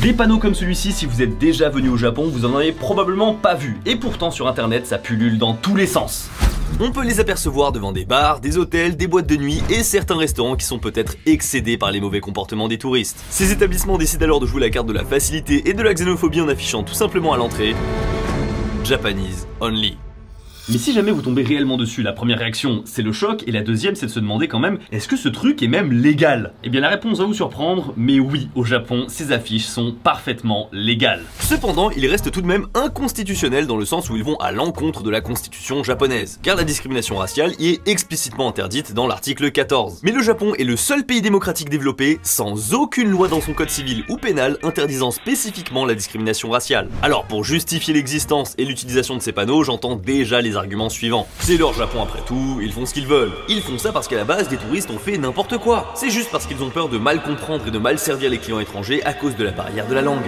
Des panneaux comme celui-ci, si vous êtes déjà venu au Japon, vous en avez probablement pas vu. Et pourtant sur internet, ça pullule dans tous les sens. On peut les apercevoir devant des bars, des hôtels, des boîtes de nuit et certains restaurants qui sont peut-être excédés par les mauvais comportements des touristes. Ces établissements décident alors de jouer la carte de la facilité et de la xénophobie en affichant tout simplement à l'entrée Japanese only. Mais si jamais vous tombez réellement dessus, la première réaction c'est le choc et la deuxième c'est de se demander quand même est-ce que ce truc est même légal? Eh bien la réponse va vous surprendre, mais oui, au Japon, ces affiches sont parfaitement légales. Cependant, ils restent tout de même inconstitutionnels dans le sens où ils vont à l'encontre de la constitution japonaise, car la discrimination raciale y est explicitement interdite dans l'article 14. Mais le Japon est le seul pays démocratique développé sans aucune loi dans son code civil ou pénal interdisant spécifiquement la discrimination raciale. Alors pour justifier l'existence et l'utilisation de ces panneaux, j'entends déjà les arguments suivants. C'est leur Japon après tout, ils font ce qu'ils veulent. Ils font ça parce qu'à la base, des touristes ont fait n'importe quoi. C'est juste parce qu'ils ont peur de mal comprendre et de mal servir les clients étrangers à cause de la barrière de la langue.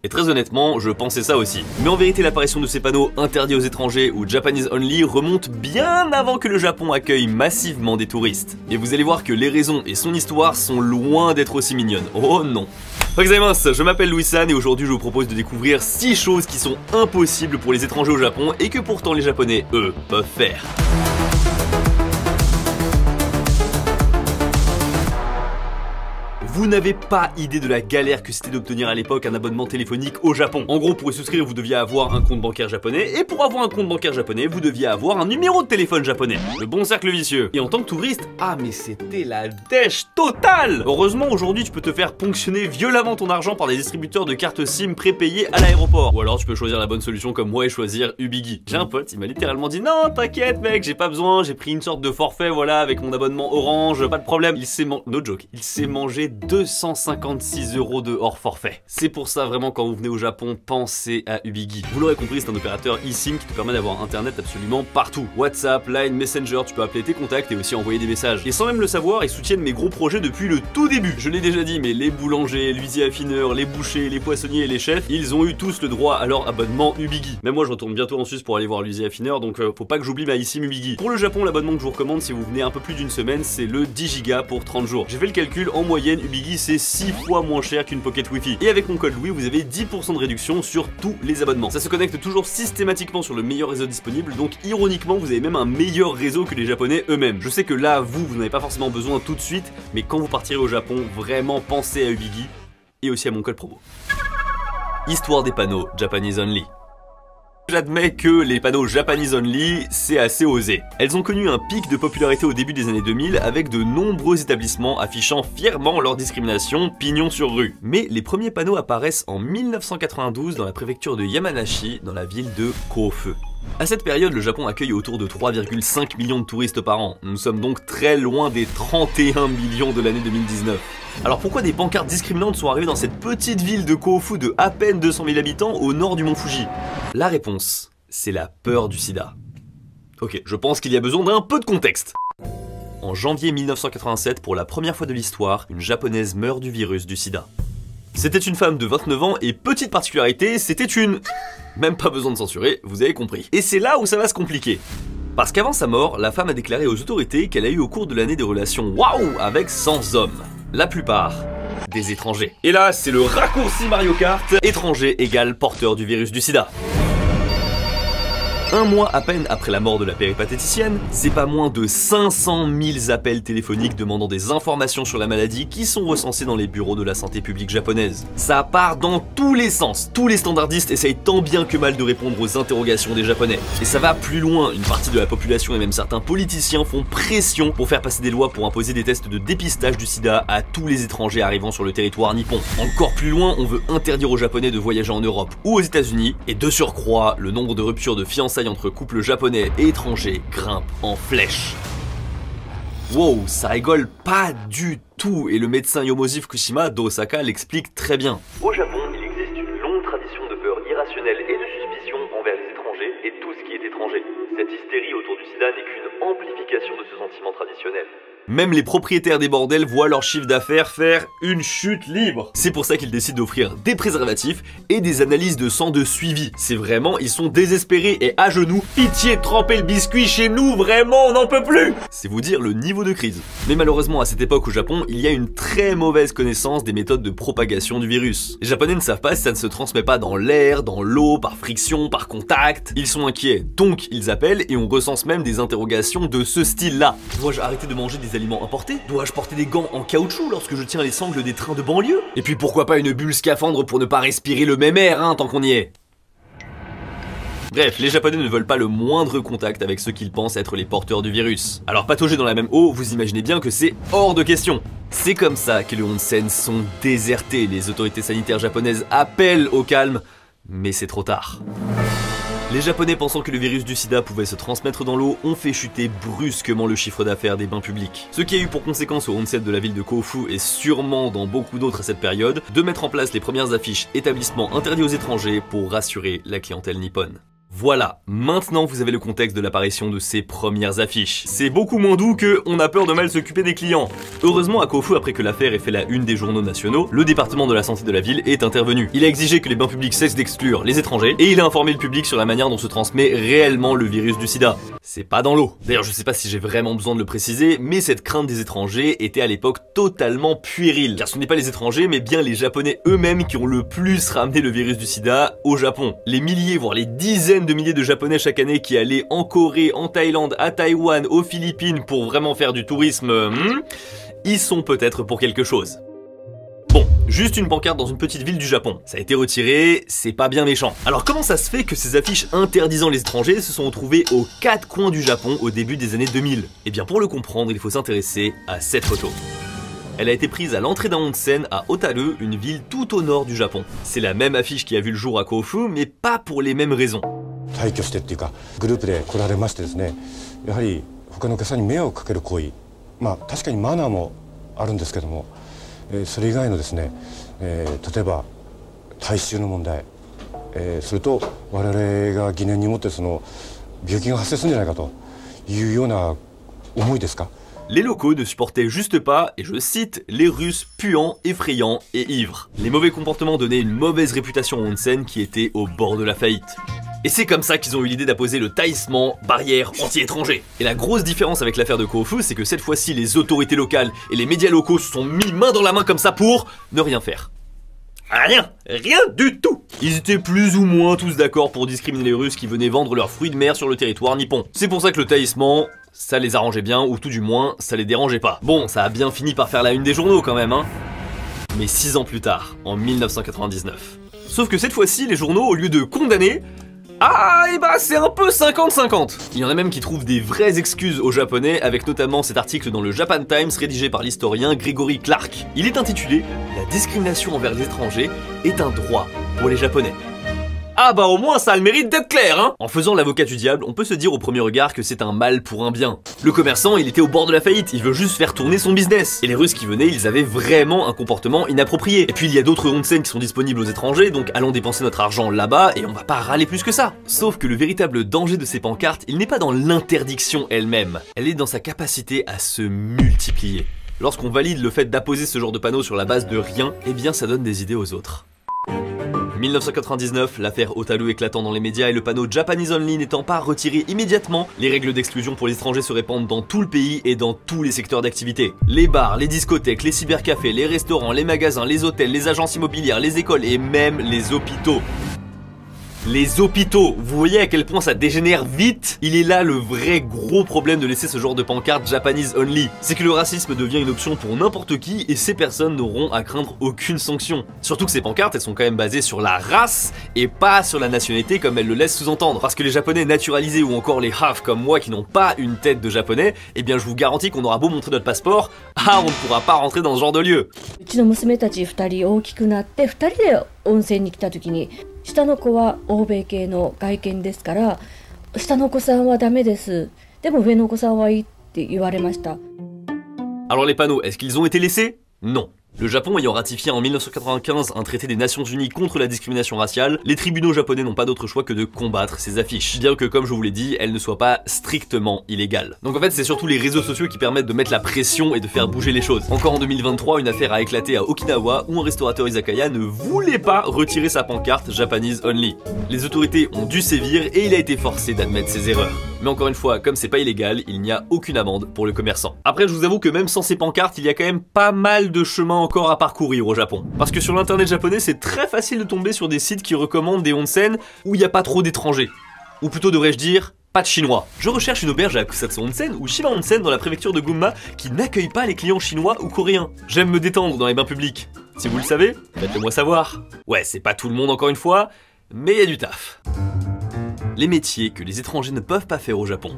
Et très honnêtement, je pensais ça aussi. Mais en vérité, l'apparition de ces panneaux interdits aux étrangers ou Japanese only remonte bien avant que le Japon accueille massivement des touristes. Et vous allez voir que les raisons et son histoire sont loin d'être aussi mignonnes. Oh non. Je m'appelle Louis-san et aujourd'hui je vous propose de découvrir 6 choses qui sont impossibles pour les étrangers au Japon et que pourtant les Japonais, eux, peuvent faire. Vous n'avez pas idée de la galère que c'était d'obtenir à l'époque un abonnement téléphonique au Japon. En gros, pour y souscrire, vous deviez avoir un compte bancaire japonais, et pour avoir un compte bancaire japonais, vous deviez avoir un numéro de téléphone japonais. Le bon cercle vicieux. Et en tant que touriste, ah mais c'était la dèche totale. Heureusement, aujourd'hui, tu peux te faire ponctionner violemment ton argent par des distributeurs de cartes SIM prépayées à l'aéroport. Ou alors tu peux choisir la bonne solution comme moi et choisir Ubigi. J'ai un pote, il m'a littéralement dit non, t'inquiète mec, j'ai pas besoin, j'ai pris une sorte de forfait, voilà, avec mon abonnement Orange, pas de problème. Il s'est no joke, il s'est mangé 256 € de hors forfait. C'est pour ça vraiment quand vous venez au Japon, pensez à Ubigi. Vous l'aurez compris, c'est un opérateur eSIM qui te permet d'avoir internet absolument partout. WhatsApp, Line, Messenger, tu peux appeler tes contacts et aussi envoyer des messages. Et sans même le savoir, ils soutiennent mes gros projets depuis le tout début. Je l'ai déjà dit, mais les boulangers, l'huissier affineur, les bouchers, les poissonniers et les chefs, ils ont eu tous le droit à leur abonnement Ubigi. Même moi je retourne bientôt en Suisse pour aller voir l'huissier affineur, donc faut pas que j'oublie ma eSIM Ubigi. Pour le Japon, l'abonnement que je vous recommande si vous venez un peu plus d'une semaine, c'est le 10 Go pour 30 jours. J'ai fait le calcul, en moyenne, Ubigi c'est 6 fois moins cher qu'une Pocket Wi-Fi. Et avec mon code Louis, vous avez 10% de réduction sur tous les abonnements. Ça se connecte toujours systématiquement sur le meilleur réseau disponible, donc ironiquement, vous avez même un meilleur réseau que les Japonais eux-mêmes. Je sais que là, vous n'avez pas forcément besoin tout de suite, mais quand vous partirez au Japon, vraiment pensez à Ubigi et aussi à mon code promo. Histoire des panneaux Japanese only. J'admets que les panneaux Japanese only, c'est assez osé. Elles ont connu un pic de popularité au début des années 2000 avec de nombreux établissements affichant fièrement leur discrimination pignon sur rue. Mais les premiers panneaux apparaissent en 1992 dans la préfecture de Yamanashi, dans la ville de Kofu. À cette période, le Japon accueille autour de 3,5 millions de touristes par an. Nous sommes donc très loin des 31 millions de l'année 2019. Alors pourquoi des pancartes discriminantes sont arrivées dans cette petite ville de Kofu de à peine 200 000 habitants au nord du mont Fuji? La réponse, c'est la peur du sida. Ok, je pense qu'il y a besoin d'un peu de contexte. En janvier 1987, pour la première fois de l'histoire, une japonaise meurt du virus du sida. C'était une femme de 29 ans et petite particularité, c'était une... Même pas besoin de censurer, vous avez compris. Et c'est là où ça va se compliquer. Parce qu'avant sa mort, la femme a déclaré aux autorités qu'elle a eu au cours de l'année des relations waouh avec 100 hommes. La plupart des étrangers. Et là, c'est le raccourci Mario Kart. Étranger égale porteur du virus du sida. Un mois à peine après la mort de la péripatéticienne, c'est pas moins de 500 000 appels téléphoniques demandant des informations sur la maladie qui sont recensés dans les bureaux de la santé publique japonaise. Ça part dans tous les sens, tous les standardistes essayent tant bien que mal de répondre aux interrogations des Japonais. Et ça va plus loin, une partie de la population et même certains politiciens font pression pour faire passer des lois pour imposer des tests de dépistage du sida à tous les étrangers arrivant sur le territoire nippon. Encore plus loin, on veut interdire aux Japonais de voyager en Europe ou aux États-Unis, et de surcroît, le nombre de ruptures de fiançailles entre couples japonais et étrangers grimpe en flèche. Wow, ça rigole pas du tout, et le médecin Yomoji Fukushima d'Osaka l'explique très bien. Au Japon, il existe une longue tradition de peur irrationnelle et de suspicion envers les étrangers et tout ce qui est étranger. Cette hystérie autour du sida n'est qu'une amplification de ce sentiment traditionnel. Même les propriétaires des bordels voient leur chiffre d'affaires faire une chute libre. C'est pour ça qu'ils décident d'offrir des préservatifs et des analyses de sang de suivi. C'est vraiment, ils sont désespérés et à genoux. Pitié, trempez le biscuit chez nous, vraiment, on n'en peut plus. C'est vous dire le niveau de crise. Mais malheureusement, à cette époque au Japon, il y a une très mauvaise connaissance des méthodes de propagation du virus. Les Japonais ne savent pas si ça ne se transmet pas dans l'air, dans l'eau, par friction, par contact. Ils sont inquiets, donc ils appellent et on recense même des interrogations de ce style-là. Dois-je arrêter de manger des aliments importés? Dois-je porter des gants en caoutchouc lorsque je tiens les sangles des trains de banlieue? Et puis pourquoi pas une bulle scaphandre pour ne pas respirer le même air, hein, tant qu'on y est? Bref, les Japonais ne veulent pas le moindre contact avec ceux qu'ils pensent être les porteurs du virus. Alors patauger dans la même eau, vous imaginez bien que c'est hors de question. C'est comme ça que les onsen sont désertés. Les autorités sanitaires japonaises appellent au calme, mais c'est trop tard. Les Japonais, pensant que le virus du sida pouvait se transmettre dans l'eau, ont fait chuter brusquement le chiffre d'affaires des bains publics. Ce qui a eu pour conséquence au onsen de la ville de Kofu et sûrement dans beaucoup d'autres à cette période, de mettre en place les premières affiches établissements interdits aux étrangers pour rassurer la clientèle nippone. Voilà, maintenant vous avez le contexte de l'apparition de ces premières affiches. C'est beaucoup moins doux que on a peur de mal s'occuper des clients. Heureusement à Kofu, après que l'affaire ait fait la une des journaux nationaux, le département de la santé de la ville est intervenu. Il a exigé que les bains publics cessent d'exclure les étrangers et il a informé le public sur la manière dont se transmet réellement le virus du sida. C'est pas dans l'eau. D'ailleurs je sais pas si j'ai vraiment besoin de le préciser, mais cette crainte des étrangers était à l'époque totalement puérile. Car ce n'est pas les étrangers mais bien les Japonais eux-mêmes qui ont le plus ramené le virus du sida au Japon. Les milliers voire les dizaines de milliers de Japonais chaque année qui allaient en Corée, en Thaïlande, à Taïwan, aux Philippines pour vraiment faire du tourisme, ils sont peut-être pour quelque chose. Bon, juste une pancarte dans une petite ville du Japon. Ça a été retiré, c'est pas bien méchant. Alors comment ça se fait que ces affiches interdisant les étrangers se sont retrouvées aux quatre coins du Japon au début des années 2000? Eh bien pour le comprendre, il faut s'intéresser à cette photo. Elle a été prise à l'entrée d'un onsen à Hotaru, une ville tout au nord du Japon. C'est la même affiche qui a vu le jour à Kofu, mais pas pour les mêmes raisons. 退去してっていうかグループで来られましてですね、やはり他のお客さんに迷惑をかける行為、確かにマナーもあるんですけども、それ以外のですね、例えば体臭の問題、それと我々が疑念に持ってその病気が発生するんじゃないかというような思いですか。Les locaux ne supportaient juste pas, et je cite, les Russes puants, effrayants et ivres. Les mauvais comportements donnaient une mauvaise réputation au onsen qui était au bord de la faillite. Et c'est comme ça qu'ils ont eu l'idée d'apposer le taillissement barrière anti-étranger. Et la grosse différence avec l'affaire de Kofu, c'est que cette fois-ci les autorités locales et les médias locaux se sont mis main dans la main comme ça pour ne rien faire. Rien du tout. Ils étaient plus ou moins tous d'accord pour discriminer les Russes qui venaient vendre leurs fruits de mer sur le territoire nippon. C'est pour ça que le taillissement, ça les arrangeait bien, ou tout du moins, ça les dérangeait pas. Bon, ça a bien fini par faire la une des journaux quand même, hein. Mais 6 ans plus tard, en 1999. Sauf que cette fois-ci, les journaux, au lieu de condamner, c'est un peu 50-50. Il y en a même qui trouvent des vraies excuses aux Japonais, avec notamment cet article dans le Japan Times rédigé par l'historien Gregory Clark. Il est intitulé « La discrimination envers les étrangers est un droit pour les Japonais ». Au moins ça a le mérite d'être clair, hein. En faisant l'avocat du diable, on peut se dire au premier regard que c'est un mal pour un bien. Le commerçant, il était au bord de la faillite, il veut juste faire tourner son business. Et les Russes qui venaient, ils avaient vraiment un comportement inapproprié. Et puis il y a d'autres onsen qui sont disponibles aux étrangers, donc allons dépenser notre argent là-bas et on va pas râler plus que ça. Sauf que le véritable danger de ces pancartes, il n'est pas dans l'interdiction elle-même, elle est dans sa capacité à se multiplier. Lorsqu'on valide le fait d'apposer ce genre de panneau sur la base de rien, eh bien ça donne des idées aux autres. 1999, l'affaire Hotaru éclatant dans les médias et le panneau Japanese Only n'étant pas retiré immédiatement, les règles d'exclusion pour les étrangers se répandent dans tout le pays et dans tous les secteurs d'activité. Les bars, les discothèques, les cybercafés, les restaurants, les magasins, les hôtels, les agences immobilières, les écoles et même les hôpitaux. Les hôpitaux, vous voyez à quel point ça dégénère vite? Il est là le vrai gros problème de laisser ce genre de pancarte Japanese Only. C'est que le racisme devient une option pour n'importe qui et ces personnes n'auront à craindre aucune sanction. Surtout que ces pancartes, elles sont quand même basées sur la race et pas sur la nationalité comme elles le laissent sous-entendre. Parce que les japonais naturalisés ou encore les half comme moi qui n'ont pas une tête de japonais, eh bien je vous garantis qu'on aura beau montrer notre passeport, on ne pourra pas rentrer dans ce genre de lieu. 下の子は欧米系の外見ですから下のお子さんはダメです。でも上のお子さんはいいって言われました。 Alors les panneaux, est-ce qu'ils ont été laissés? Non. Le Japon ayant ratifié en 1995 un traité des Nations Unies contre la discrimination raciale, les tribunaux japonais n'ont pas d'autre choix que de combattre ces affiches, bien que comme je vous l'ai dit, elles ne soient pas strictement illégales. Donc en fait c'est surtout les réseaux sociaux qui permettent de mettre la pression et de faire bouger les choses. Encore en 2023, une affaire a éclaté à Okinawa où un restaurateur izakaya ne voulait pas retirer sa pancarte Japanese Only. Les autorités ont dû sévir et il a été forcé d'admettre ses erreurs. Mais encore une fois, comme c'est pas illégal, il n'y a aucune amende pour le commerçant. Après je vous avoue que même sans ces pancartes, il y a quand même pas mal de chemin encore à parcourir au Japon. Parce que sur l'internet japonais, c'est très facile de tomber sur des sites qui recommandent des onsen où il n'y a pas trop d'étrangers. Ou plutôt devrais-je dire, pas de chinois. Je recherche une auberge à Kusatsu Onsen ou Shima Onsen dans la préfecture de Gunma qui n'accueille pas les clients chinois ou coréens. J'aime me détendre dans les bains publics. Si vous le savez, faites-le moi savoir. Ouais, c'est pas tout le monde encore une fois, mais il y a du taf. Les métiers que les étrangers ne peuvent pas faire au Japon.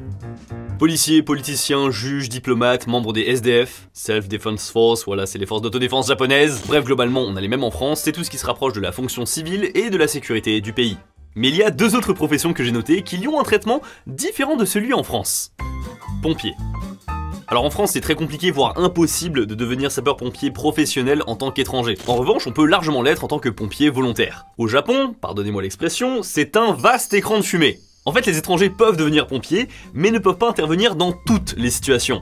Policiers, politiciens, juges, diplomates, membres des SDF, Self-Defense Force, voilà c'est les forces d'autodéfense japonaises. Bref, globalement on a les mêmes en France, c'est tout ce qui se rapproche de la fonction civile et de la sécurité du pays. Mais il y a deux autres professions que j'ai notées qui ont un traitement différent de celui en France. Pompier. Alors en France c'est très compliqué voire impossible de devenir sapeur-pompier professionnel en tant qu'étranger. En revanche on peut largement l'être en tant que pompier volontaire. Au Japon, pardonnez-moi l'expression, c'est un vaste écran de fumée. En fait, les étrangers peuvent devenir pompiers, mais ne peuvent pas intervenir dans toutes les situations.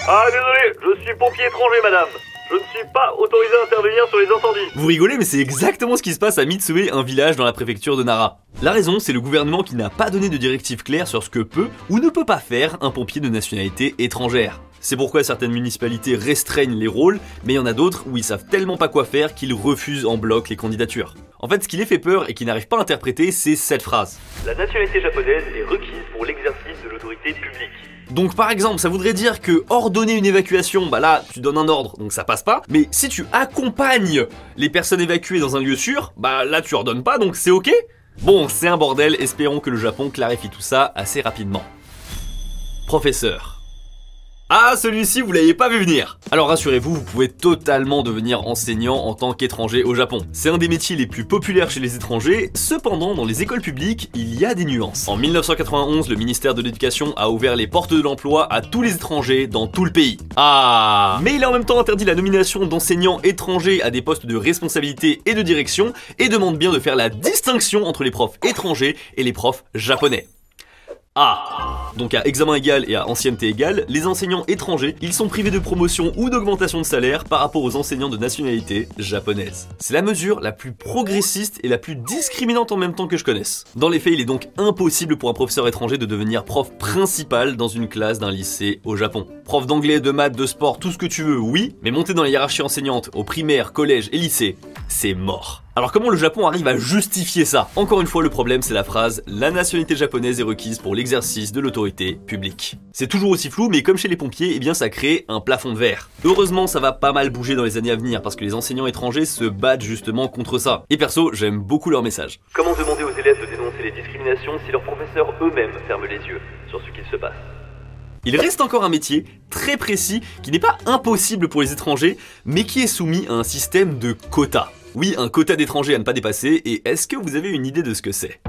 Ah, désolé, je suis pompier étranger, madame. Je ne suis pas autorisé à intervenir sur les incendies. Vous rigolez, mais c'est exactement ce qui se passe à Mitsue, un village dans la préfecture de Nara. La raison, c'est le gouvernement qui n'a pas donné de directive claire sur ce que peut ou ne peut pas faire un pompier de nationalité étrangère. C'est pourquoi certaines municipalités restreignent les rôles, mais il y en a d'autres où ils savent tellement pas quoi faire qu'ils refusent en bloc les candidatures. En fait, ce qui les fait peur et qu'ils n'arrivent pas à interpréter, c'est cette phrase. La nationalité japonaise est requise pour l'exercice de l'autorité publique. Donc par exemple, ça voudrait dire que ordonner une évacuation, bah là, tu donnes un ordre, donc ça passe pas. Mais si tu accompagnes les personnes évacuées dans un lieu sûr, bah là tu ordonnes pas, donc c'est ok. Bon, c'est un bordel, espérons que le Japon clarifie tout ça assez rapidement. Professeur. Ah, celui-ci, vous l'avez pas vu venir. Alors rassurez-vous, vous pouvez totalement devenir enseignant en tant qu'étranger au Japon. C'est un des métiers les plus populaires chez les étrangers, cependant, dans les écoles publiques, il y a des nuances. En 1991, le ministère de l'Éducation a ouvert les portes de l'emploi à tous les étrangers dans tout le pays. Ah, mais il a en même temps interdit la nomination d'enseignants étrangers à des postes de responsabilité et de direction, et demande bien de faire la distinction entre les profs étrangers et les profs japonais. Ah, donc à examen égal et à ancienneté égale, les enseignants étrangers, ils sont privés de promotion ou d'augmentation de salaire par rapport aux enseignants de nationalité japonaise. C'est la mesure la plus progressiste et la plus discriminante en même temps que je connaisse. Dans les faits, il est donc impossible pour un professeur étranger de devenir prof principal dans une classe d'un lycée au Japon. Prof d'anglais, de maths, de sport, tout ce que tu veux, oui, mais monter dans la hiérarchie enseignante au primaire, collège et lycée, c'est mort. Alors comment le Japon arrive à justifier ça? Encore une fois, le problème c'est la phrase « La nationalité japonaise est requise pour l'exercice de l'autorité publique ». C'est toujours aussi flou, mais comme chez les pompiers, eh bien ça crée un plafond de verre. Heureusement, ça va pas mal bouger dans les années à venir, parce que les enseignants étrangers se battent justement contre ça. Et perso, j'aime beaucoup leur message. Comment demander aux élèves de dénoncer les discriminations si leurs professeurs eux-mêmes ferment les yeux sur ce qu'il se passe? Il reste encore un métier très précis qui n'est pas impossible pour les étrangers, mais qui est soumis à un système de quotas. Oui, un quota d'étrangers à ne pas dépasser, et est-ce que vous avez une idée de ce que c'est?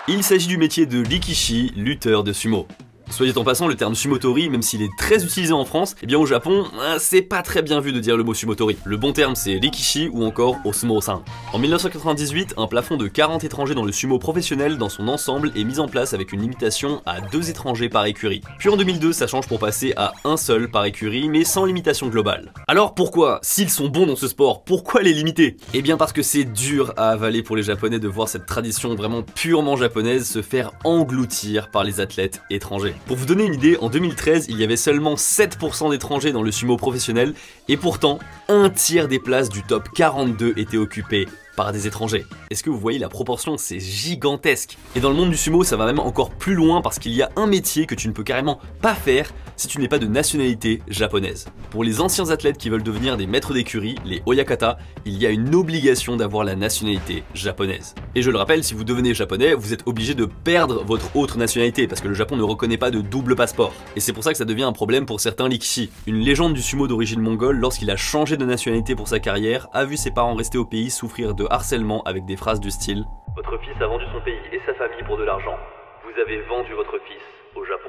Il s'agit du métier de rikishi, lutteur de sumo. Soit dit en passant, le terme sumotori, même s'il est très utilisé en France, eh bien au Japon, c'est pas très bien vu de dire le mot sumotori. Le bon terme c'est rikishi ou encore osumo-san. En 1998, un plafond de 40 étrangers dans le sumo professionnel dans son ensemble est mis en place avec une limitation à 2 étrangers par écurie. Puis en 2002, ça change pour passer à un seul par écurie, mais sans limitation globale. Alors pourquoi, s'ils sont bons dans ce sport, pourquoi les limiter? Eh bien parce que c'est dur à avaler pour les Japonais de voir cette tradition vraiment purement japonaise se faire engloutir par les athlètes étrangers. Pour vous donner une idée, en 2013, il y avait seulement 7% d'étrangers dans le sumo professionnel, et pourtant, un tiers des places du top 42 étaient occupées par des étrangers. Est-ce que vous voyez la proportion? C'est gigantesque. Et dans le monde du sumo, ça va même encore plus loin parce qu'il y a un métier que tu ne peux carrément pas faire si tu n'es pas de nationalité japonaise. Pour les anciens athlètes qui veulent devenir des maîtres d'écurie, les oyakata, il y a une obligation d'avoir la nationalité japonaise. Et je le rappelle, si vous devenez japonais, vous êtes obligé de perdre votre autre nationalité parce que le Japon ne reconnaît pas de double passeport. Et c'est pour ça que ça devient un problème pour certains rikishi. Une légende du sumo d'origine mongole, lorsqu'il a changé de nationalité pour sa carrière, a vu ses parents rester au pays souffrir de harcèlement avec des phrases du style « Votre fils a vendu son pays et sa famille pour de l'argent. Vous avez vendu votre fils au Japon.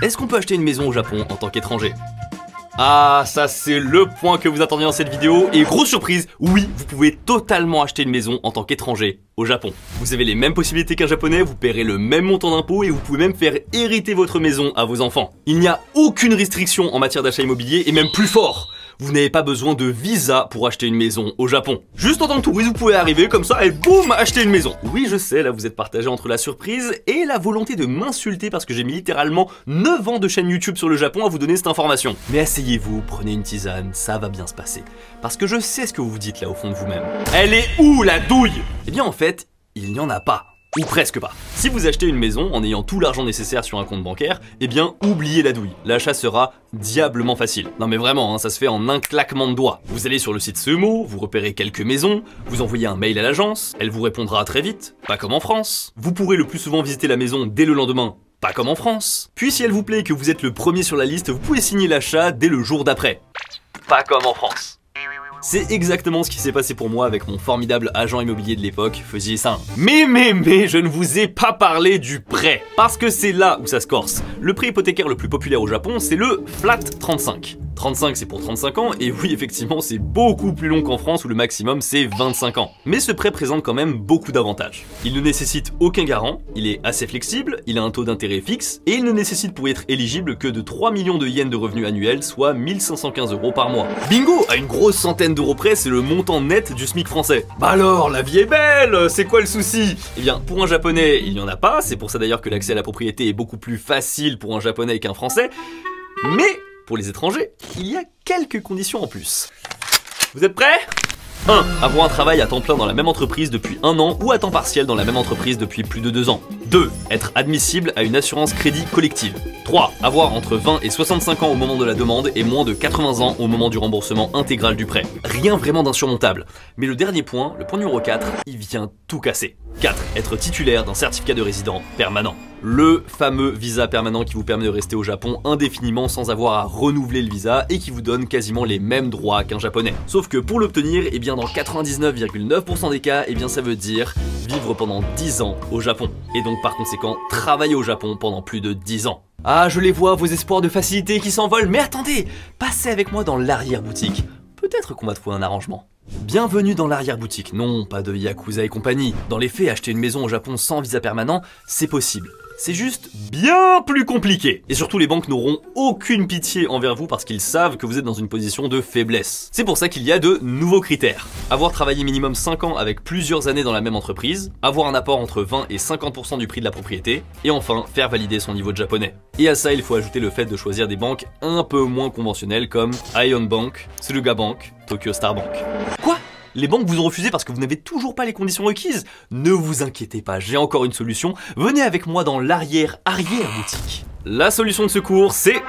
Est-ce qu'on peut acheter une maison au Japon en tant qu'étranger? Ah, ça c'est le point que vous attendiez dans cette vidéo, et grosse surprise, oui, vous pouvez totalement acheter une maison en tant qu'étranger au Japon. Vous avez les mêmes possibilités qu'un japonais, vous paierez le même montant d'impôt et vous pouvez même faire hériter votre maison à vos enfants. Il n'y a aucune restriction en matière d'achat immobilier, et même plus fort, vous n'avez pas besoin de visa pour acheter une maison au Japon. Juste en tant que touriste, vous pouvez arriver comme ça et boum, acheter une maison. Oui, je sais, là vous êtes partagé entre la surprise et la volonté de m'insulter parce que j'ai mis littéralement 9 ans de chaîne YouTube sur le Japon à vous donner cette information. Mais asseyez-vous, prenez une tisane, ça va bien se passer. Parce que je sais ce que vous vous dites là au fond de vous-même. Elle est où la douille? Eh bien en fait, il n'y en a pas. Ou presque pas. Si vous achetez une maison en ayant tout l'argent nécessaire sur un compte bancaire, eh bien oubliez la douille. L'achat sera diablement facile. Non mais vraiment, hein, ça se fait en un claquement de doigts. Vous allez sur le site Semo, vous repérez quelques maisons, vous envoyez un mail à l'agence, elle vous répondra très vite, pas comme en France. Vous pourrez le plus souvent visiter la maison dès le lendemain, pas comme en France. Puis si elle vous plaît et que vous êtes le premier sur la liste, vous pouvez signer l'achat dès le jour d'après. Pas comme en France. C'est exactement ce qui s'est passé pour moi avec mon formidable agent immobilier de l'époque, faisiez ça. Mais je ne vous ai pas parlé du prêt. Parce que c'est là où ça se corse. Le prêt hypothécaire le plus populaire au Japon, c'est le Flat 35. 35 c'est pour 35 ans, et oui effectivement c'est beaucoup plus long qu'en France où le maximum c'est 25 ans. Mais ce prêt présente quand même beaucoup d'avantages. Il ne nécessite aucun garant, il est assez flexible, il a un taux d'intérêt fixe, et il ne nécessite pour y être éligible que de 3 millions de yens de revenus annuels, soit 1515 € par mois. Bingo! À une grosse centaine d'euros près, c'est le montant net du SMIC français. Bah alors, la vie est belle! C'est quoi le souci? Eh bien, pour un japonais, il n'y en a pas, c'est pour ça d'ailleurs que l'accès à la propriété est beaucoup plus facile pour un japonais qu'un français, mais pour les étrangers, il y a quelques conditions en plus. Vous êtes prêts? 1. Avoir un travail à temps plein dans la même entreprise depuis 1 an ou à temps partiel dans la même entreprise depuis plus de 2 ans. 2. Être admissible à une assurance crédit collective. 3. Avoir entre 20 et 65 ans au moment de la demande et moins de 80 ans au moment du remboursement intégral du prêt. Rien vraiment d'insurmontable. Mais le dernier point, le point numéro 4, il vient tout casser. 4. Être titulaire d'un certificat de résident permanent. Le fameux visa permanent qui vous permet de rester au Japon indéfiniment sans avoir à renouveler le visa et qui vous donne quasiment les mêmes droits qu'un japonais. Sauf que pour l'obtenir, eh bien dans 99,9% des cas, eh bien ça veut dire vivre pendant 10 ans au Japon. Et donc par conséquent, travailler au Japon pendant plus de 10 ans. Ah, je les vois, vos espoirs de facilité qui s'envolent, mais attendez, passez avec moi dans l'arrière-boutique. Peut-être qu'on va trouver un arrangement. Bienvenue dans l'arrière-boutique, non, pas de Yakuza et compagnie. Dans les faits, acheter une maison au Japon sans visa permanent, c'est possible. C'est juste bien plus compliqué. Et surtout, les banques n'auront aucune pitié envers vous parce qu'ils savent que vous êtes dans une position de faiblesse. C'est pour ça qu'il y a de nouveaux critères. Avoir travaillé minimum 5 ans avec plusieurs années dans la même entreprise, avoir un apport entre 20 et 50% du prix de la propriété, et enfin, faire valider son niveau de japonais. Et à ça, il faut ajouter le fait de choisir des banques un peu moins conventionnelles comme Ion Bank, Suruga Bank, Tokyo Star Bank. Quoi ? Les banques vous ont refusé parce que vous n'avez toujours pas les conditions requises? Ne vous inquiétez pas, j'ai encore une solution. Venez avec moi dans l'arrière-boutique. La solution de secours, c'est...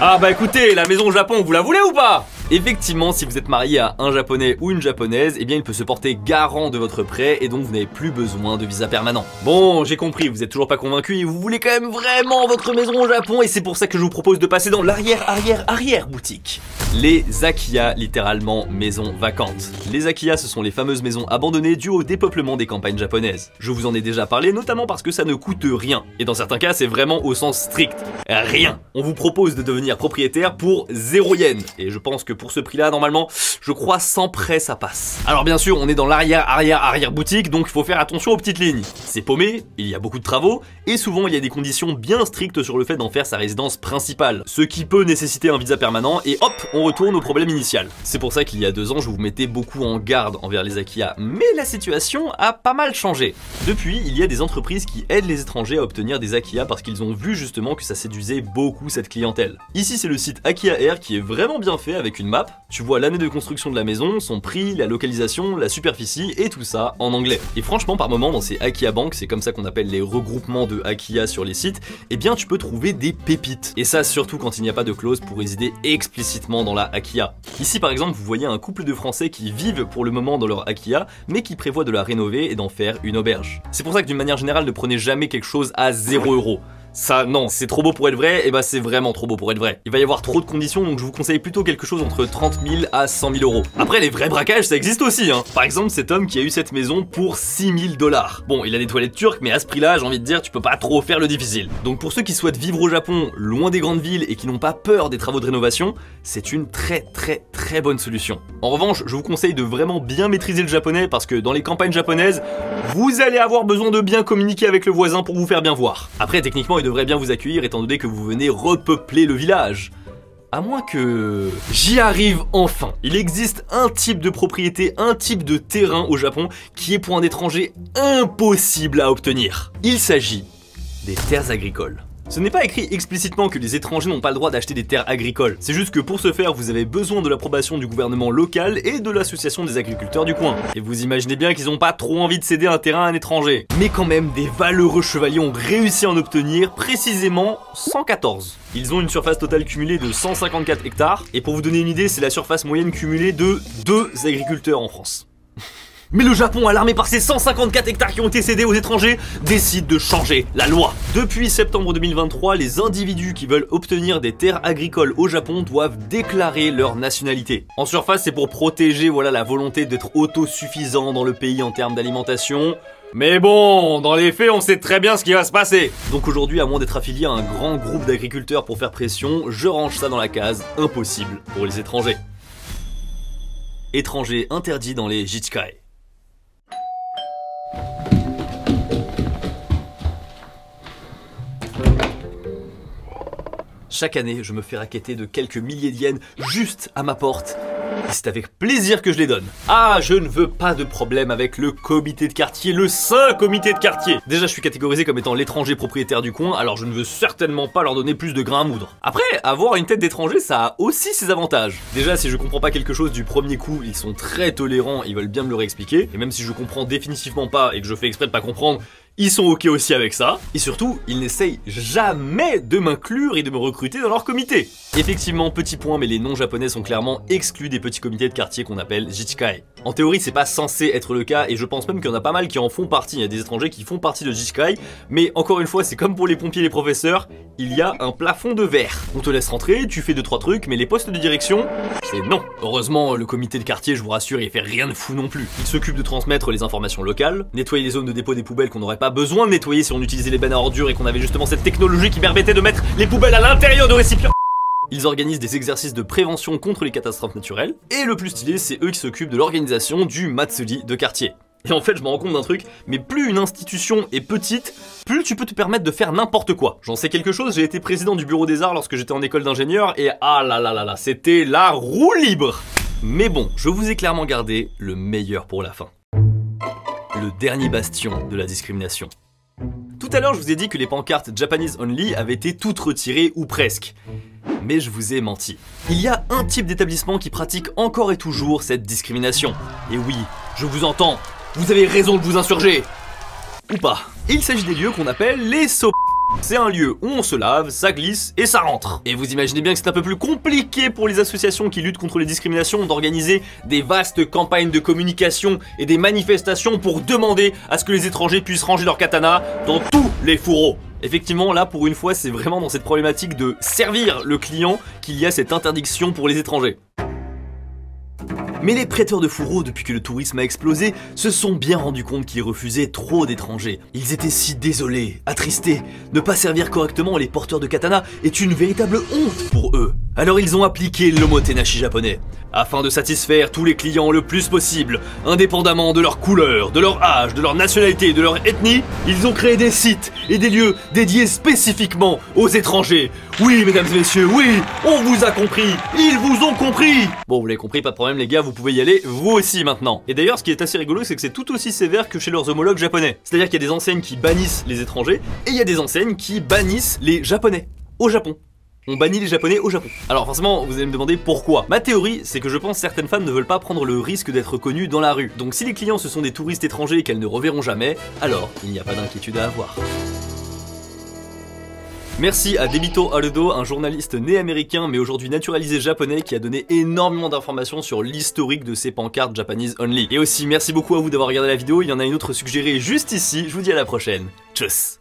Ah bah écoutez, la maison au Japon, vous la voulez ou pas? Effectivement, si vous êtes marié à un japonais ou une japonaise, eh bien il peut se porter garant de votre prêt et donc vous n'avez plus besoin de visa permanent. Bon, j'ai compris, vous êtes toujours pas convaincu et vous voulez quand même vraiment votre maison au Japon et c'est pour ça que je vous propose de passer dans l'arrière-boutique. Les Akiya, littéralement maisons vacantes. Les Akiya, ce sont les fameuses maisons abandonnées dues au dépeuplement des campagnes japonaises. Je vous en ai déjà parlé, notamment parce que ça ne coûte rien. Et dans certains cas, c'est vraiment au sens strict. Rien. On vous propose de devenir propriétaire pour 0 yens. Et je pense que pour ce prix-là, normalement, je crois sans prêt, ça passe. Alors bien sûr, on est dans l'arrière-boutique, donc il faut faire attention aux petites lignes. C'est paumé, il y a beaucoup de travaux, et souvent il y a des conditions bien strictes sur le fait d'en faire sa résidence principale. Ce qui peut nécessiter un visa permanent, et hop, on retourne au problème initial. C'est pour ça qu'il y a 2 ans, je vous mettais beaucoup en garde envers les Akiya, mais la situation a pas mal changé. Depuis, il y a des entreprises qui aident les étrangers à obtenir des Akiya parce qu'ils ont vu justement que ça séduisait beaucoup cette clientèle. Ici, c'est le site Akiya Air qui est vraiment bien fait avec une map. Tu vois l'année de construction de la maison, son prix, la localisation, la superficie et tout ça en anglais. Et franchement, par moment, dans ces Akiya Bank, c'est comme ça qu'on appelle les regroupements de Akiya sur les sites, eh bien tu peux trouver des pépites. Et ça, surtout quand il n'y a pas de clause pour résider explicitement dans la Akiya. Ici, par exemple, vous voyez un couple de Français qui vivent pour le moment dans leur Akiya, mais qui prévoient de la rénover et d'en faire une auberge. C'est pour ça que d'une manière générale, ne prenez jamais quelque chose à 0 €. Ça, non, c'est trop beau pour être vrai, et bah c'est vraiment trop beau pour être vrai. Il va y avoir trop de conditions, donc je vous conseille plutôt quelque chose entre 30 000 à 100 000 euros. Après, les vrais braquages, ça existe aussi, hein. Par exemple, cet homme qui a eu cette maison pour 6 000 $. Bon, il a des toilettes turques, mais à ce prix-là, j'ai envie de dire, tu peux pas trop faire le difficile. Donc pour ceux qui souhaitent vivre au Japon, loin des grandes villes, et qui n'ont pas peur des travaux de rénovation, c'est une très bonne solution. En revanche, je vous conseille de vraiment bien maîtriser le japonais, parce que dans les campagnes japonaises, vous allez avoir besoin de bien communiquer avec le voisin pour vous faire bien voir. Après, techniquement, il devrait bien vous accueillir étant donné que vous venez repeupler le village. À moins que... J'y arrive enfin. Il existe un type de propriété, un type de terrain au Japon qui est pour un étranger impossible à obtenir. Il s'agit des terres agricoles. Ce n'est pas écrit explicitement que les étrangers n'ont pas le droit d'acheter des terres agricoles. C'est juste que pour ce faire, vous avez besoin de l'approbation du gouvernement local et de l'association des agriculteurs du coin. Et vous imaginez bien qu'ils n'ont pas trop envie de céder un terrain à un étranger. Mais quand même, des valeureux chevaliers ont réussi à en obtenir précisément 114. Ils ont une surface totale cumulée de 154 hectares. Et pour vous donner une idée, c'est la surface moyenne cumulée de 2 agriculteurs en France. Mais le Japon, alarmé par ces 154 hectares qui ont été cédés aux étrangers, décide de changer la loi. Depuis septembre 2023, les individus qui veulent obtenir des terres agricoles au Japon doivent déclarer leur nationalité. En surface, c'est pour protéger la volonté d'être autosuffisant dans le pays en termes d'alimentation. Mais bon, dans les faits, on sait très bien ce qui va se passer. Donc aujourd'hui, à moins d'être affilié à un grand groupe d'agriculteurs pour faire pression, je range ça dans la case impossible pour les étrangers. Étrangers interdits dans les Jichikai. Chaque année, je me fais racketter de quelques milliers d'yens juste à ma porte. Et c'est avec plaisir que je les donne. Ah, je ne veux pas de problème avec le comité de quartier, le saint comité de quartier. Déjà, je suis catégorisé comme étant l'étranger propriétaire du coin, alors je ne veux certainement pas leur donner plus de grain à moudre. Après, avoir une tête d'étranger, ça a aussi ses avantages. Déjà, si je comprends pas quelque chose du premier coup, ils sont très tolérants, ils veulent bien me le réexpliquer. Et même si je comprends définitivement pas et que je fais exprès de pas comprendre, ils sont ok aussi avec ça, et surtout, ils n'essayent jamais de m'inclure et de me recruter dans leur comité. Effectivement, petit point, mais les non-japonais sont clairement exclus des petits comités de quartier qu'on appelle Jichikai. En théorie, c'est pas censé être le cas, et je pense même qu'il y en a pas mal qui en font partie. Il y a des étrangers qui font partie de Jichikai, mais encore une fois, c'est comme pour les pompiers et les professeurs, il y a un plafond de verre. On te laisse rentrer, tu fais 2-3 trucs, mais les postes de direction, c'est non. Heureusement, le comité de quartier, je vous rassure, il fait rien de fou non plus. Il s'occupe de transmettre les informations locales, nettoyer les zones de dépôt des poubelles qu'on n'aurait pas besoin de nettoyer si on utilisait les bennes à ordures et qu'on avait justement cette technologie qui permettait de mettre les poubelles à l'intérieur de récipients. Ils organisent des exercices de prévention contre les catastrophes naturelles, et le plus stylé, c'est eux qui s'occupent de l'organisation du Matsuri de quartier. Et en fait, je me rends compte d'un truc, mais plus une institution est petite, plus tu peux te permettre de faire n'importe quoi. J'en sais quelque chose, j'ai été président du bureau des arts lorsque j'étais en école d'ingénieur, et ah là là là là, c'était la roue libre. Mais bon, je vous ai clairement gardé le meilleur pour la fin. Le dernier bastion de la discrimination. Tout à l'heure, je vous ai dit que les pancartes Japanese Only avaient été toutes retirées ou presque. Mais je vous ai menti. Il y a un type d'établissement qui pratique encore et toujours cette discrimination. Et oui, je vous entends, vous avez raison de vous insurger. Ou pas. Et il s'agit des lieux qu'on appelle les sopes. C'est un lieu où on se lave, ça glisse et ça rentre. Et vous imaginez bien que c'est un peu plus compliqué pour les associations qui luttent contre les discriminations d'organiser des vastes campagnes de communication et des manifestations pour demander à ce que les étrangers puissent ranger leur katana dans tous les fourreaux. Effectivement, là, pour une fois, c'est vraiment dans cette problématique de servir le client qu'il y a cette interdiction pour les étrangers. Mais les prêteurs de fourreaux, depuis que le tourisme a explosé, se sont bien rendus compte qu'ils refusaient trop d'étrangers. Ils étaient si désolés, attristés. Ne pas servir correctement les porteurs de katana est une véritable honte pour eux. Alors ils ont appliqué l'omotenashi japonais, afin de satisfaire tous les clients le plus possible, indépendamment de leur couleur, de leur âge, de leur nationalité et de leur ethnie. Ils ont créé des sites et des lieux dédiés spécifiquement aux étrangers. Oui, mesdames et messieurs, oui, on vous a compris, ils vous ont compris. Bon, vous l'avez compris, pas de problème les gars, vous pouvez y aller vous aussi maintenant. Et d'ailleurs, ce qui est assez rigolo, c'est que c'est tout aussi sévère que chez leurs homologues japonais. C'est-à-dire qu'il y a des enseignes qui bannissent les étrangers, et il y a des enseignes qui bannissent les japonais au Japon. On bannit les japonais au Japon. Alors forcément, vous allez me demander pourquoi. Ma théorie, c'est que je pense que certaines femmes ne veulent pas prendre le risque d'être connues dans la rue. Donc si les clients ce sont des touristes étrangers qu'elles ne reverront jamais, alors il n'y a pas d'inquiétude à avoir. Merci à Debito Harudo, un journaliste né américain mais aujourd'hui naturalisé japonais qui a donné énormément d'informations sur l'historique de ces pancartes Japanese Only. Et aussi merci beaucoup à vous d'avoir regardé la vidéo, il y en a une autre suggérée juste ici, je vous dis à la prochaine. Tchuss.